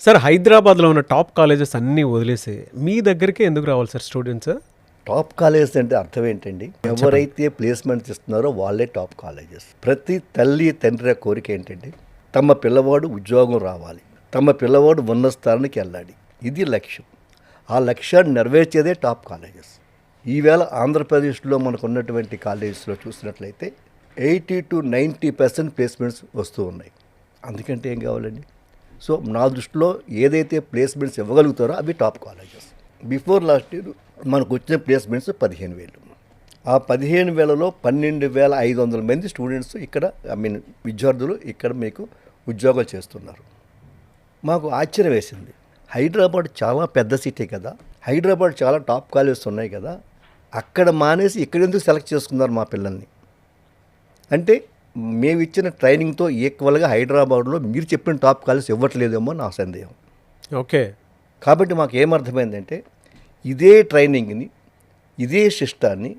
Sir హైదరాబాద్లో ఉన్న top colleges అన్నీ వదిలేసి మీ దగ్గరికి ఎందుకు రావాలి సార్ స్టూడెంట్స్? టాప్ కాలేజెస్ అంటే అర్థం ఏంటండి? ఎవరైతే ప్లేస్మెంట్స్ ఇస్తున్నారో వాళ్ళే టాప్ కాలేజెస్. ప్రతి తల్లి తండ్రి కోరిక ఏంటండి? తమ పిల్లవాడు ఉద్యోగం రావాలి, తమ పిల్లవాడు ఉన్న స్థానానికి వెళ్ళాలి. ఇది లక్ష్యం. ఆ లక్ష్యాన్ని నెరవేర్చేదే టాప్ కాలేజెస్. ఈవేళ ఆంధ్రప్రదేశ్లో మనకు ఉన్నటువంటి కాలేజెస్లో చూసినట్లయితే 80-90% ప్లేస్మెంట్స్ వస్తూ ఉన్నాయి. అందుకంటే ఏం కావాలండి? సో నా దృష్టిలో ఏదైతే ప్లేస్మెంట్స్ ఇవ్వగలుగుతారో అవి top colleges. Before last year మనకు వచ్చిన ప్లేస్మెంట్స్ 15,000. ఆ 15,000లో 12,500 మంది స్టూడెంట్స్ ఇక్కడ విద్యార్థులు ఇక్కడ మీకు ఉద్యోగాలు చేస్తున్నారు. మాకు ఆశ్చర్యం వేసింది. హైదరాబాద్ చాలా పెద్ద సిటీ కదా, హైదరాబాద్ చాలా టాప్ కాలేజెస్ ఉన్నాయి కదా, అక్కడ మానేసి ఇక్కడ ఎందుకు సెలెక్ట్ చేసుకున్నారు మా పిల్లల్ని అంటే మేము ఇచ్చిన ట్రైనింగ్తో ఈక్వల్గా హైదరాబాద్లో మీరు చెప్పిన టాప్ కాలేజ్ ఇవ్వట్లేదేమో నా సందేహం. ఓకే, కాబట్టి మాకు ఏమర్థమైందంటే ఇదే ట్రైనింగ్ని, ఇదే సిస్టాన్ని,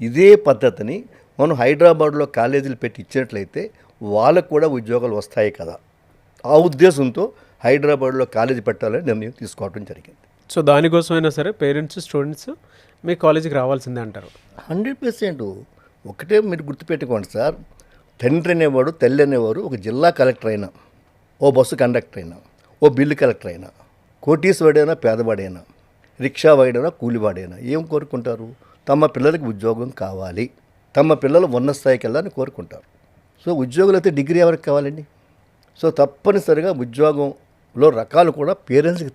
ఇదే పద్ధతిని మనం హైదరాబాద్లో కాలేజీలు పెట్టి ఇచ్చినట్లయితే వాళ్ళకు కూడా ఉద్యోగాలు వస్తాయి కదా. ఆ ఉద్దేశంతో హైదరాబాద్లో కాలేజీ పెట్టాలని నిర్ణయం తీసుకోవడం జరిగింది. సో దానికోసమైనా సరే పేరెంట్స్ స్టూడెంట్స్ మీ కాలేజీకి రావాల్సిందే అంటారు? 100%. ఒకటే మీరు గుర్తుపెట్టుకోండి సార్, తండ్రి అనేవాడు, తల్లి అనేవారు ఒక జిల్లా కలెక్టర్ అయినా, ఓ బస్సు కండక్టర్ అయినా, ఓ బిల్లు కలెక్టర్ అయినా, కోటీశ్వరుడైనా పేదవాడైనా, రిక్షా వాడైనా కూలివాడైనా ఏం కోరుకుంటారు? తమ పిల్లలకి ఉద్యోగం కావాలి, తమ పిల్లలు ఉన్న స్థాయికి వెళ్ళాలని కోరుకుంటారు. సో ఉద్యోగులు అయితే డిగ్రీ ఎవరికి కావాలండి? సో తప్పనిసరిగా ఉద్యోగంలో రకాలు కూడా పేరెంట్స్కి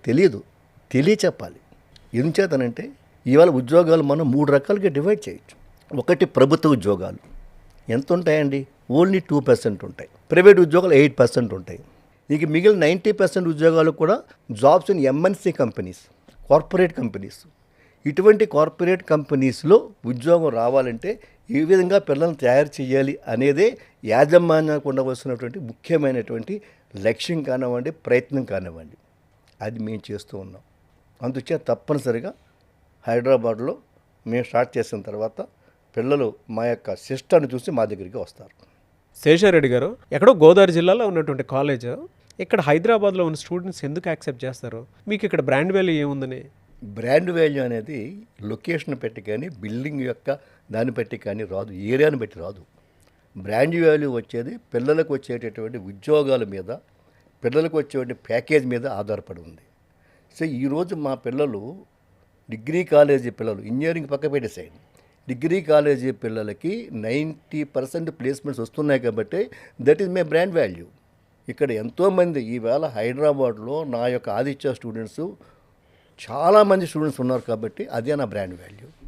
తెలియచెప్పాలి. ఎందుచేతనంటే ఇవాళ ఉద్యోగాలు మనం 3 రకాలుగా డివైడ్ చేయొచ్చు. ఒకటి ప్రభుత్వ ఉద్యోగాలు ఎంత ఉంటాయండి? ఓన్లీ 2% ఉంటాయి. ప్రైవేట్ ఉద్యోగాలు 8% ఉంటాయి. ఇక మిగిలిన 90% ఉద్యోగాలు కూడా jobs in MNC companies, corporate companies. ఇటువంటి కార్పొరేట్ కంపెనీస్లో ఉద్యోగం రావాలంటే ఈ విధంగా పిల్లల్ని తయారు చేయాలి అనేదే యాజమాన్యానికి ఉండవలసినటువంటి ముఖ్యమైనటువంటి లక్ష్యం కానివ్వండి, ప్రయత్నం కానివ్వండి. అది మేము చేస్తూ ఉన్నాం. అందుచేత తప్పనిసరిగా హైదరాబాద్లో మేము స్టార్ట్ చేసిన తర్వాత పిల్లలు మా యొక్క సిస్టాన్ని చూసి మా దగ్గరికి వస్తారు. శేషారెడ్డి గారు, ఎక్కడో గోదావరి జిల్లాలో ఉన్నటువంటి కాలేజ్ ఇక్కడ హైదరాబాద్లో ఉన్న స్టూడెంట్స్ ఎందుకు యాక్సెప్ట్ చేస్తారు? మీకు ఇక్కడ బ్రాండ్ వాల్యూ ఏముందని? బ్రాండ్ వాల్యూ అనేది లొకేషన్ పెట్టి కానీ, బిల్డింగ్ యొక్క దాన్ని బట్టి కానీ రాదు, ఏరియాని బట్టి రాదు. బ్రాండ్ వాల్యూ వచ్చేది పిల్లలకు వచ్చేటటువంటి ఉద్యోగాల మీద, పిల్లలకు వచ్చేటువంటి ప్యాకేజ్ మీద ఆధారపడి ఉంది. సో ఈరోజు మా పిల్లలు డిగ్రీ కాలేజీ పిల్లలు, ఇంజనీరింగ్ పక్క పెట్టేసేయండి, డిగ్రీ కాలేజీ పిల్లలకి 90% ప్లేస్మెంట్స్ వస్తున్నాయి కాబట్టి that is my brand value. ఇక్కడ ఎంతోమంది ఈవేళ హైదరాబాద్లో నా యొక్క ఆదిత్య స్టూడెంట్స్ చాలామంది స్టూడెంట్స్ ఉన్నారు కాబట్టి అదే నా బ్రాండ్ వాల్యూ.